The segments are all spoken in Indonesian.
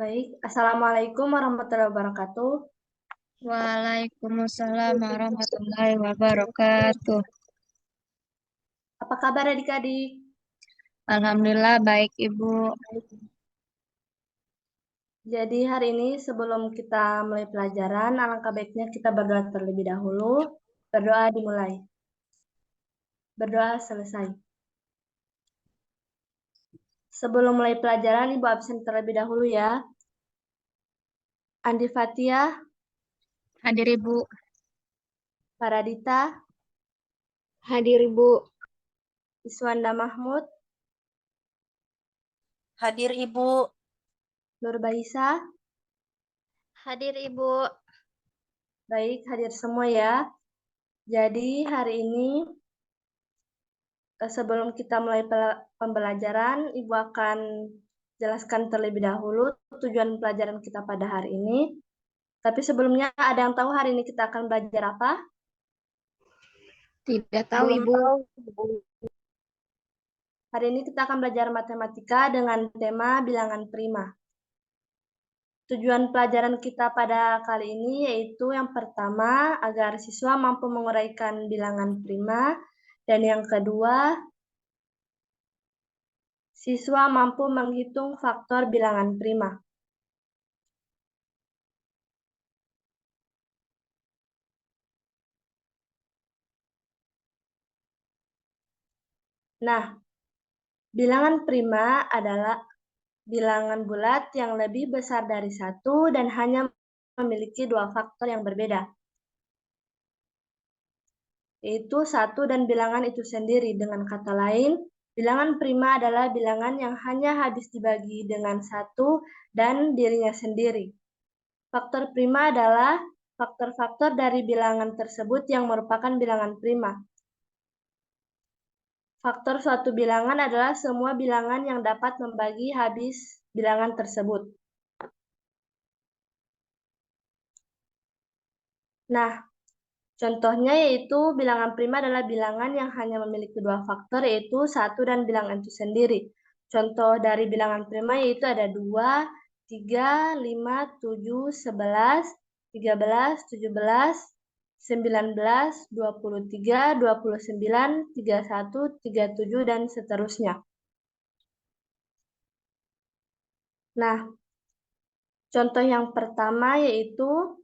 Baik, Assalamualaikum warahmatullahi wabarakatuh. Waalaikumsalam warahmatullahi wabarakatuh. Apa kabar adik-adik? Alhamdulillah baik Ibu. Jadi hari ini sebelum kita mulai pelajaran, alangkah baiknya kita berdoa terlebih dahulu. Berdoa dimulai. Berdoa selesai. Sebelum mulai pelajaran, Ibu absen terlebih dahulu ya. Andi Fatia, Hadir Ibu. Paradita, Hadir Ibu. Iswanda Mahmud, Hadir Ibu. Nurbaisa. Hadir Ibu. Baik, hadir semua ya. Jadi hari ini sebelum kita mulai pembelajaran, Ibu akan jelaskan terlebih dahulu tujuan pelajaran kita pada hari ini. Tapi sebelumnya ada yang tahu hari ini kita akan belajar apa? Tidak tahu Belum Ibu. tahu. Hari ini kita akan belajar matematika dengan tema bilangan prima. Tujuan pelajaran kita pada kali ini yaitu yang pertama agar siswa mampu menguraikan bilangan prima, dan yang kedua siswa mampu menghitung faktor bilangan prima. Nah, bilangan prima adalah bilangan bulat yang lebih besar dari 1 dan hanya memiliki dua faktor yang berbeda, yaitu 1 dan bilangan itu sendiri. Dengan kata lain, bilangan prima adalah bilangan yang hanya habis dibagi dengan 1 dan dirinya sendiri. Faktor prima adalah faktor-faktor dari bilangan tersebut yang merupakan bilangan prima. Faktor suatu bilangan adalah semua bilangan yang dapat membagi habis bilangan tersebut. Nah, contohnya yaitu bilangan prima adalah bilangan yang hanya memiliki dua faktor, yaitu 1 dan bilangan itu sendiri. Contoh dari bilangan prima yaitu ada 2, 3, 5, 7, 11, 13, 17, 19, 23, 29, 31, 37, dan seterusnya. Nah, contoh yang pertama yaitu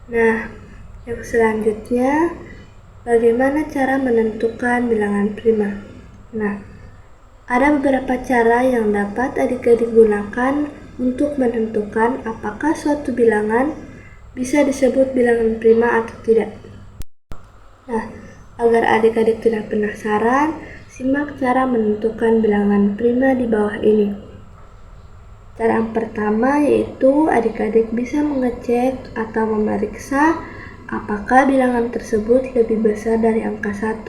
yang selanjutnya, bagaimana cara menentukan bilangan prima? Ada beberapa cara yang dapat adik-adik gunakan untuk menentukan apakah suatu bilangan bisa disebut bilangan prima atau tidak. Agar adik-adik tidak penasaran, simak cara menentukan bilangan prima di bawah ini. Cara yang pertama yaitu adik-adik bisa mengecek atau memeriksa apakah bilangan tersebut lebih besar dari angka 1,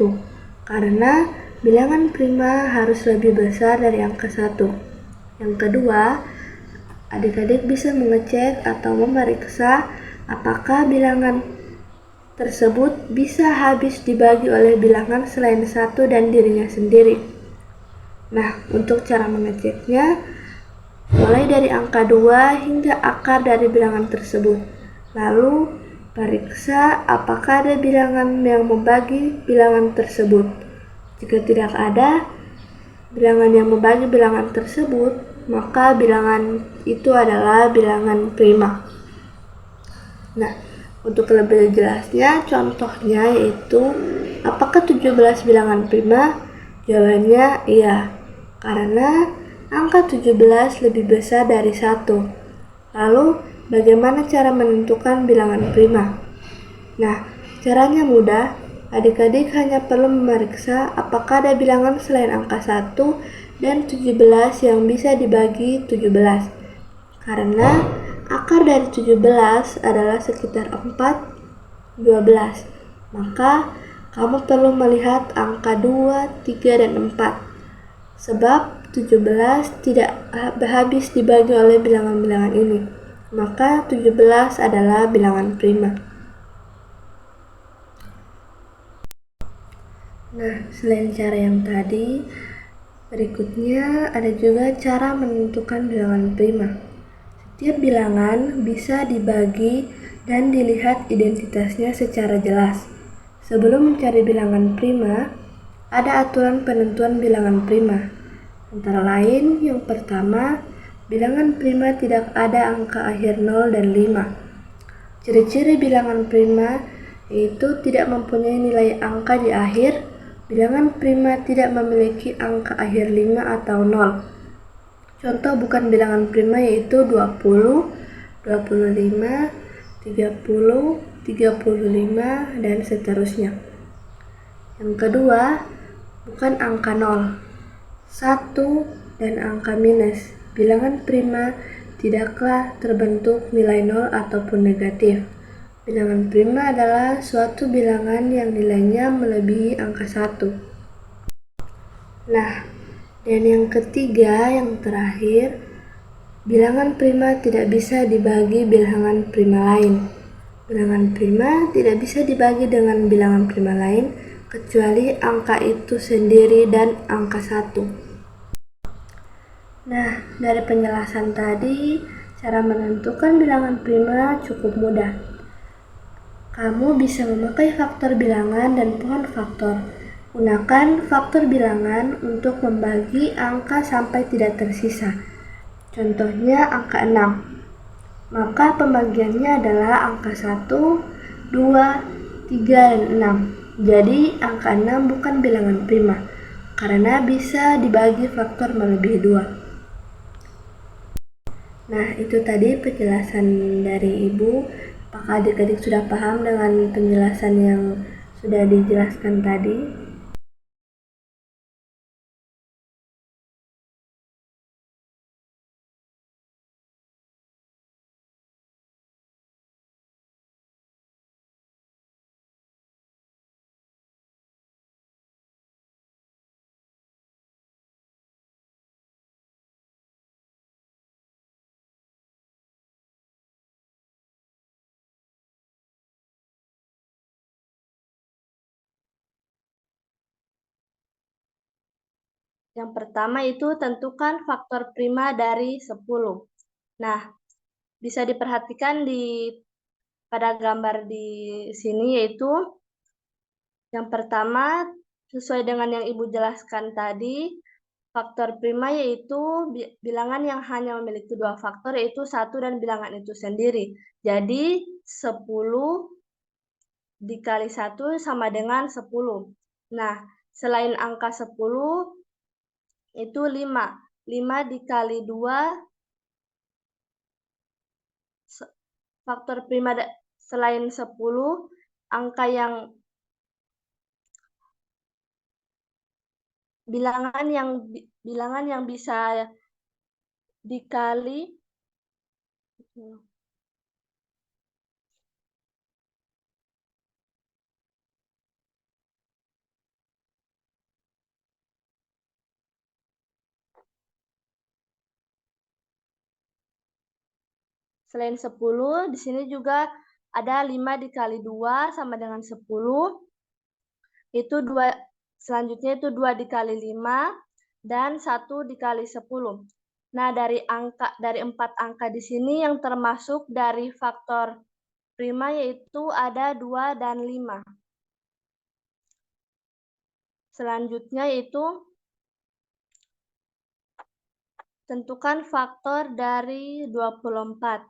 karena bilangan prima harus lebih besar dari angka 1. Yang kedua, adik-adik bisa mengecek atau memeriksa apakah bilangan tersebut bisa habis dibagi oleh bilangan selain 1 dan dirinya sendiri. Untuk cara mengeceknya, mulai dari angka 2 hingga akar dari bilangan tersebut. Lalu, periksa apakah ada bilangan yang membagi bilangan tersebut. Jika tidak ada bilangan yang membagi bilangan tersebut, maka bilangan itu adalah bilangan prima. Untuk lebih jelasnya, contohnya yaitu, apakah 17 bilangan prima? Jawabannya iya, karena angka 17 lebih besar dari 1. Lalu, bagaimana cara menentukan bilangan prima? Caranya mudah. Adik-adik hanya perlu memeriksa apakah ada bilangan selain angka 1 dan 17 yang bisa dibagi 17. Karena akar dari 17 adalah sekitar 4, 12. Maka, kamu perlu melihat angka 2, 3, dan 4. Sebab 17 tidak habis dibagi oleh bilangan-bilangan ini. Maka 17 adalah bilangan prima. Nah, selain cara yang tadi, berikutnya ada juga cara menentukan bilangan prima. Setiap bilangan bisa dibagi dan dilihat identitasnya secara jelas. Sebelum mencari bilangan prima, ada aturan penentuan bilangan prima. Antara lain, yang pertama, bilangan prima tidak ada angka akhir 0 dan 5. Ciri-ciri bilangan prima yaitu tidak mempunyai nilai angka di akhir. Bilangan prima tidak memiliki angka akhir 5 atau 0. Contoh bukan bilangan prima yaitu 20, 25, 30, 35, dan seterusnya. Yang kedua, bukan angka 0, 1, dan angka minus. Bilangan prima tidaklah terbentuk nilai 0 ataupun negatif. Bilangan prima adalah suatu bilangan yang nilainya melebihi angka 1. Nah, dan yang ketiga, yang terakhir, bilangan prima tidak bisa dibagi bilangan prima lain. Bilangan prima tidak bisa dibagi dengan bilangan prima lain kecuali angka itu sendiri dan angka 1. Nah, dari penjelasan tadi, cara menentukan bilangan prima cukup mudah. Kamu bisa memakai faktor bilangan dan pohon faktor. Gunakan faktor bilangan untuk membagi angka sampai tidak tersisa. Contohnya angka 6. Maka pembagiannya adalah angka 1, 2, 3, dan 6. Jadi angka 6 bukan bilangan prima, karena bisa dibagi faktor melebihi 2. Nah, itu tadi penjelasan dari Ibu. Apakah adik-adik sudah paham dengan penjelasan yang sudah dijelaskan tadi? Yang pertama itu tentukan faktor prima dari 10. Nah, bisa diperhatikan pada gambar di sini yaitu yang pertama sesuai dengan yang Ibu jelaskan tadi, faktor prima yaitu bilangan yang hanya memiliki 2 faktor yaitu 1 dan bilangan itu sendiri. Jadi 10 dikali 1 sama dengan 10. Nah, selain angka 10 itu 5. 5 dikali 2 faktor prima selain 10, angka yang bilangan yang bisa dikali selain 10, di sini juga ada 5 dikali 2 sama dengan 10. Itu 2, selanjutnya itu 2 dikali 5 dan 1 dikali 10. Nah, dari 4 angka di sini yang termasuk dari faktor prima yaitu ada 2 dan 5. Selanjutnya itu tentukan faktor dari 24.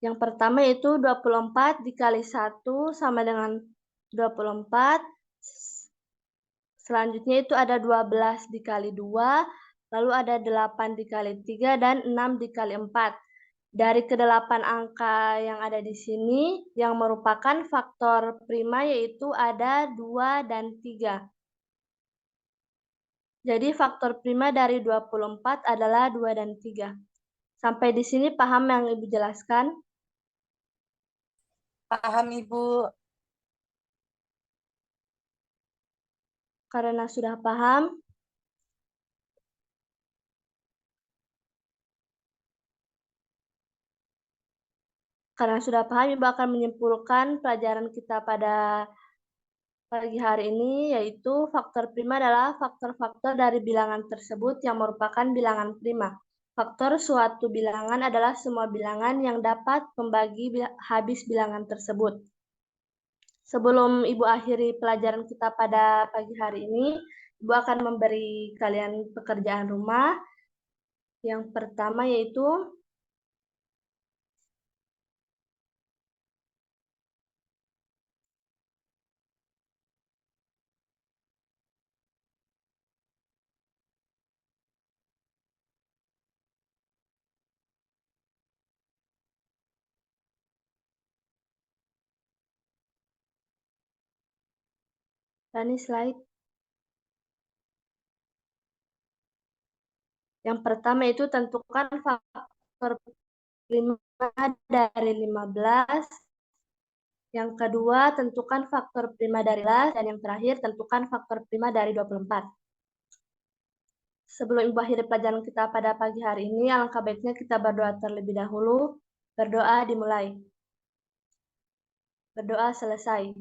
Yang pertama itu 24 dikali 1 sama dengan 24. Selanjutnya itu ada 12 dikali 2, lalu ada 8 dikali 3, dan 6 dikali 4. Dari ke-8 angka yang ada di sini, yang merupakan faktor prima yaitu ada 2 dan 3. Jadi faktor prima dari 24 adalah 2 dan 3. Sampai di sini paham yang Ibu jelaskan? Paham, Ibu. Karena sudah paham, Ibu akan menyimpulkan pelajaran kita pada pagi hari ini, yaitu faktor prima adalah faktor-faktor dari bilangan tersebut yang merupakan bilangan prima. Faktor suatu bilangan adalah semua bilangan yang dapat membagi habis bilangan tersebut. Sebelum Ibu akhiri pelajaran kita pada pagi hari ini, Ibu akan memberi kalian pekerjaan rumah. Yang pertama yaitu ini slide. Yang pertama itu tentukan faktor prima dari 15. Yang kedua, tentukan faktor prima dari 15. Dan yang terakhir, tentukan faktor prima dari 24. Sebelum Ibu akhiri pelajaran kita pada pagi hari ini, alangkah baiknya kita berdoa terlebih dahulu. Berdoa dimulai. Berdoa selesai.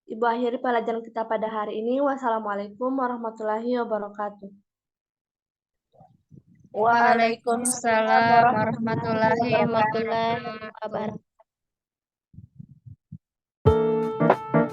Ibu akhiri pelajaran kita pada hari ini. Wassalamualaikum warahmatullahi wabarakatuh. Waalaikumsalam warahmatullahi warahmatullahi wabarakatuh. wabarakatuh.